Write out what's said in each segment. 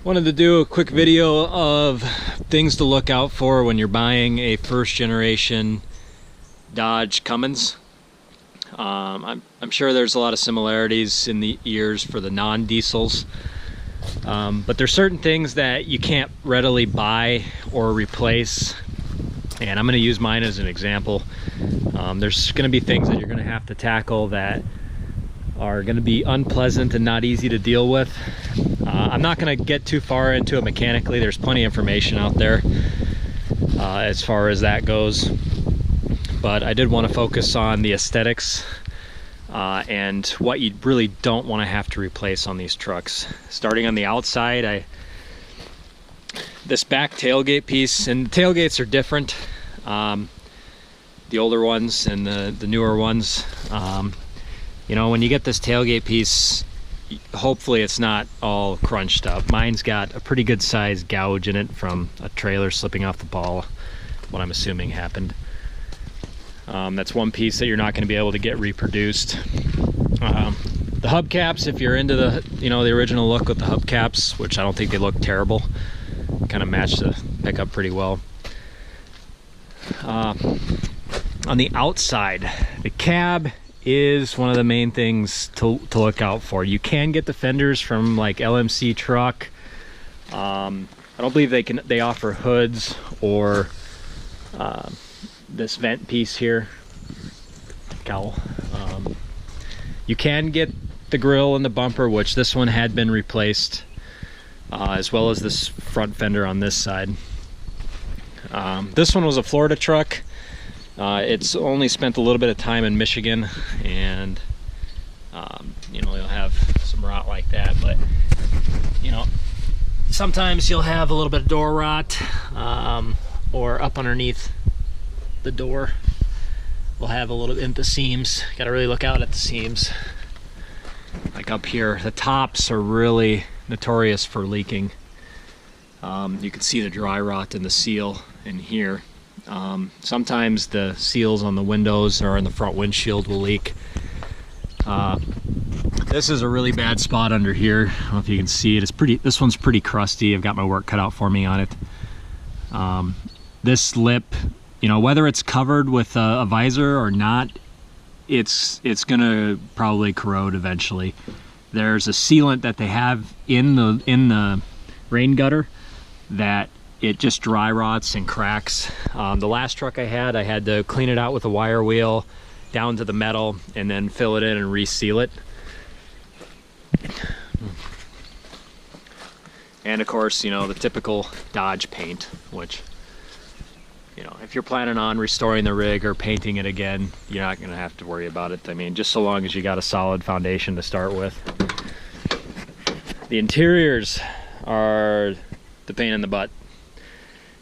Wanted to do a quick video of things to look out for when you're buying a first generation Dodge Cummins. I'm sure there's a lot of similarities in the years for the non-diesels, but there's certain things that you can't readily buy or replace, and I'm going to use mine as an example. There's going to be things that you're going to have to tackle that are going to be unpleasant and not easy to deal with. I'm not going to get too far into it mechanically. There's plenty of information out there as far as that goes, but I did want to focus on the aesthetics and what you really don't want to have to replace on these trucks. Starting on the outside, this back tailgate piece, and tailgates are different, the older ones and the newer ones. You know, when you get this tailgate piece, hopefully it's not all crunched up. Mine's got a pretty good sized gouge in it from a trailer slipping off the ball, what I'm assuming happened. That's one piece that you're not going to be able to get reproduced. The hubcaps, if you're into the original look with the hubcaps, which I don't think they look terrible, kind of match the pickup pretty well. On the outside, the cab is one of the main things to look out for. You can get the fenders from like LMC Truck. I don't believe they offer hoods or this vent piece here, cowl. You can get the grill and the bumper, which this one had been replaced, as well as this front fender on this side. This one was a Florida truck. It's only spent a little bit of time in Michigan, and you know, you'll have some rot like that, but you know, sometimes you'll have a little bit of door rot, or up underneath the door we'll have a little in the seams. Got to really look out at the seams. Like up here, the tops are really notorious for leaking. You can see the dry rot in the seal in here. Sometimes the seals on the windows or in the front windshield will leak. This is a really bad spot under here. I don't know if you can see it. This one's pretty crusty. I've got my work cut out for me on it. This lip, you know, whether it's covered with a visor or not, it's gonna probably corrode eventually. There's a sealant that they have in the rain gutter that it just dry rots and cracks. The last truck I had to clean it out with a wire wheel down to the metal and then fill it in and reseal it. And of course, you know, the typical Dodge paint, which, you know, if you're planning on restoring the rig or painting it again, you're not gonna have to worry about it. I mean, just so long as you got a solid foundation to start with. The interiors are the pain in the butt.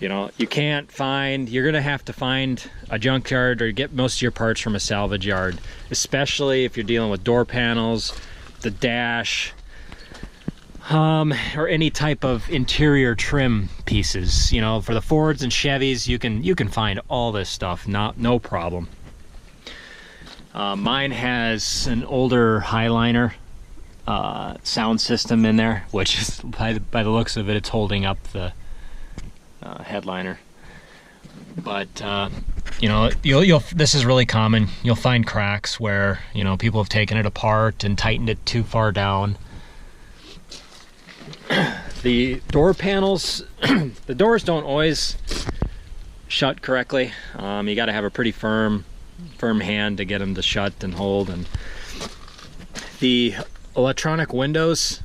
You know, you're gonna have to find a junkyard or get most of your parts from a salvage yard, especially if you're dealing with door panels, the dash, or any type of interior trim pieces. You know, for the Fords and Chevys, you can find all this stuff, no problem. Mine has an older Highliner sound system in there, which is by the looks of it, it's holding up the headliner. But you know, this is really common. You'll find cracks where, you know, people have taken it apart and tightened it too far down. The door panels, the doors don't always shut correctly. You got to have a pretty firm hand to get them to shut and hold. And the electronic windows,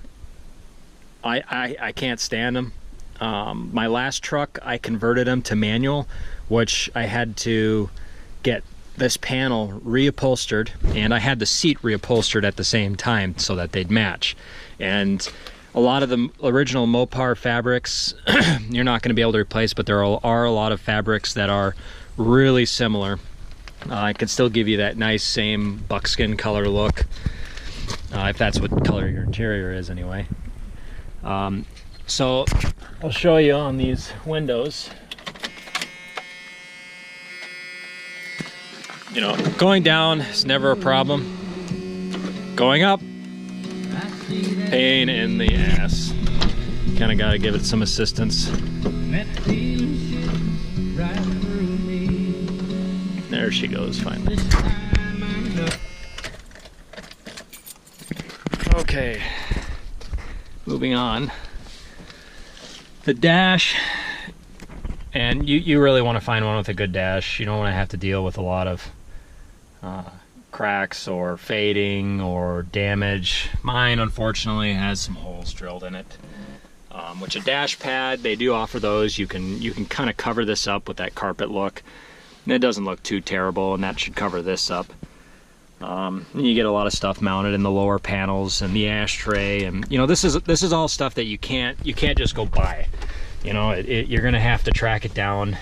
I can't stand them. My last truck, I converted them to manual, which I had to get this panel reupholstered, and I had the seat reupholstered at the same time so that they'd match. And a lot of the original Mopar fabrics you're not going to be able to replace, but there are a lot of fabrics that are really similar. I can still give you that nice same buckskin color look, if that's what color your interior is anyway. So I'll show you on these windows. You know, going down is never a problem. Going up, pain in the ass. Kind of got to give it some assistance. There she goes finally. Okay, moving on. The dash, and you really want to find one with a good dash. You don't want to have to deal with a lot of cracks or fading or damage. Mine unfortunately has some holes drilled in it, which a dash pad, they do offer those. You can kind of cover this up with that carpet look, and it doesn't look too terrible, and that should cover this up. You get a lot of stuff mounted in the lower panels and the ashtray, and you know, this is all stuff that you can't just go buy. You know, you're gonna have to track it down.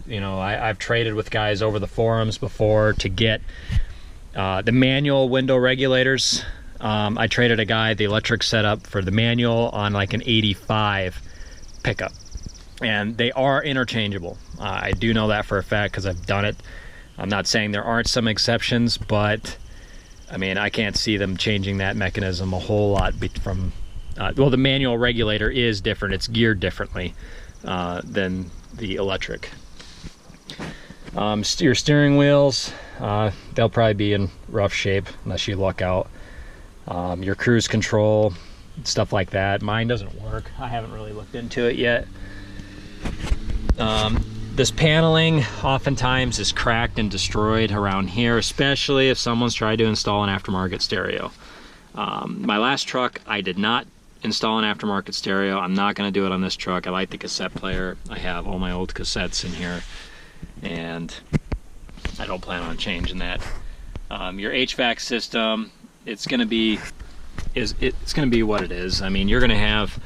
You know, I've traded with guys over the forums before to get the manual window regulators. I traded a guy the electric setup for the manual on like an 85 pickup, and they are interchangeable. I do know that for a fact because I've done it. I'm not saying there aren't some exceptions, but I mean, I can't see them changing that mechanism a whole lot from, well, the manual regulator is different. It's geared differently than the electric. Your steering wheels, they'll probably be in rough shape unless you luck out. Your cruise control, stuff like that. Mine doesn't work. I haven't really looked into it yet. This paneling oftentimes is cracked and destroyed around here, especially if someone's tried to install an aftermarket stereo. My last truck, I did not install an aftermarket stereo. I'm not going to do it on this truck. I like the cassette player. I have all my old cassettes in here, and I don't plan on changing that. Your HVAC system, it's going to be what it is. I mean, you're going to have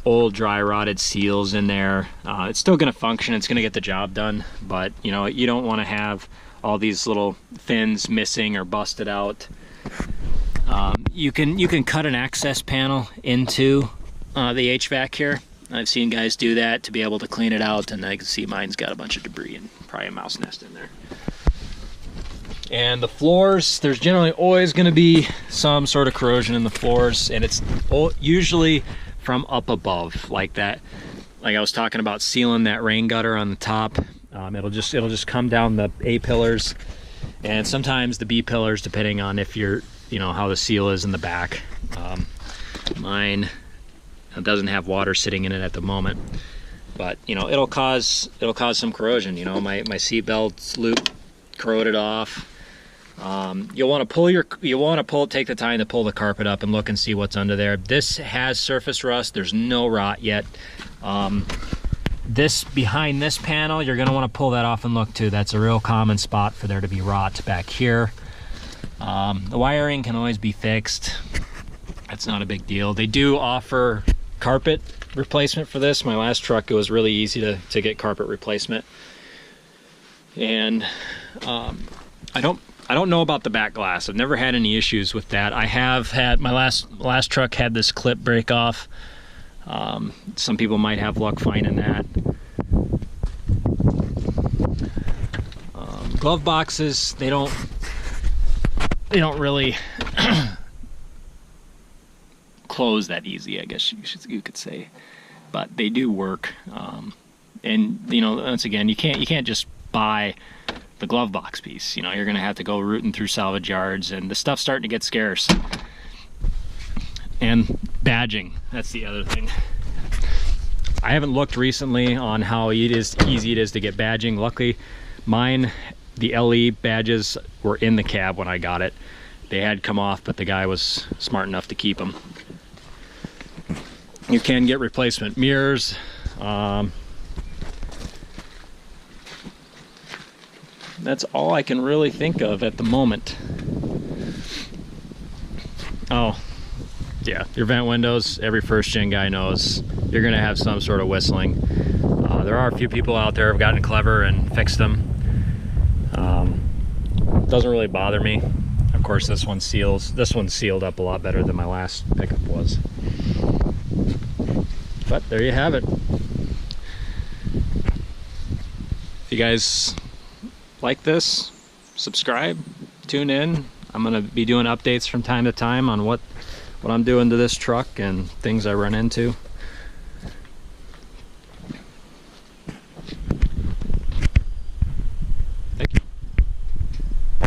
old dry rotted seals in there. It's still going to function, it's going to get the job done, but you know, you don't want to have all these little fins missing or busted out. You can cut an access panel into the HVAC here. I've seen guys do that to be able to clean it out, and I can see mine's got a bunch of debris and probably a mouse nest in there. And the floors, there's generally always going to be some sort of corrosion in the floors, and it's usually from up above, like that. Like I was talking about sealing that rain gutter on the top. It'll just come down the A pillars, and sometimes the B pillars, depending on if you're, you know, how the seal is in the back. Mine doesn't have water sitting in it at the moment, but you know, it'll cause some corrosion. You know, my seat belt's loop corroded off. You'll want to take the time to pull the carpet up and look and see what's under there. This has surface rust. There's no rot yet. This behind this panel, you're going to want to pull that off and look too. That's a real common spot for there to be rot back here. The wiring can always be fixed. That's not a big deal. They do offer carpet replacement for this. My last truck, it was really easy to get carpet replacement. And I don't know about the back glass. I've never had any issues with that. I have had, my last truck had this clip break off. Some people might have luck finding that. Glove boxes, they don't really close that easy, I guess you could say, but they do work. And you know, once again, you can't just buy the glove box piece. You know, you're gonna have to go rooting through salvage yards, and the stuff's starting to get scarce. And badging, that's the other thing. I haven't looked recently on how easy it is to get badging. Luckily, mine, the LE badges were in the cab when I got it. They had come off, but the guy was smart enough to keep them. You can get replacement mirrors. That's all I can really think of at the moment. Oh, yeah, your vent windows, every first gen guy knows you're gonna have some sort of whistling. There are a few people out there who have gotten clever and fixed them. Doesn't really bother me. Of course, this one's sealed up a lot better than my last pickup was. But there you have it. If you guys like this, subscribe, tune in. I'm gonna be doing updates from time to time on what I'm doing to this truck and things I run into.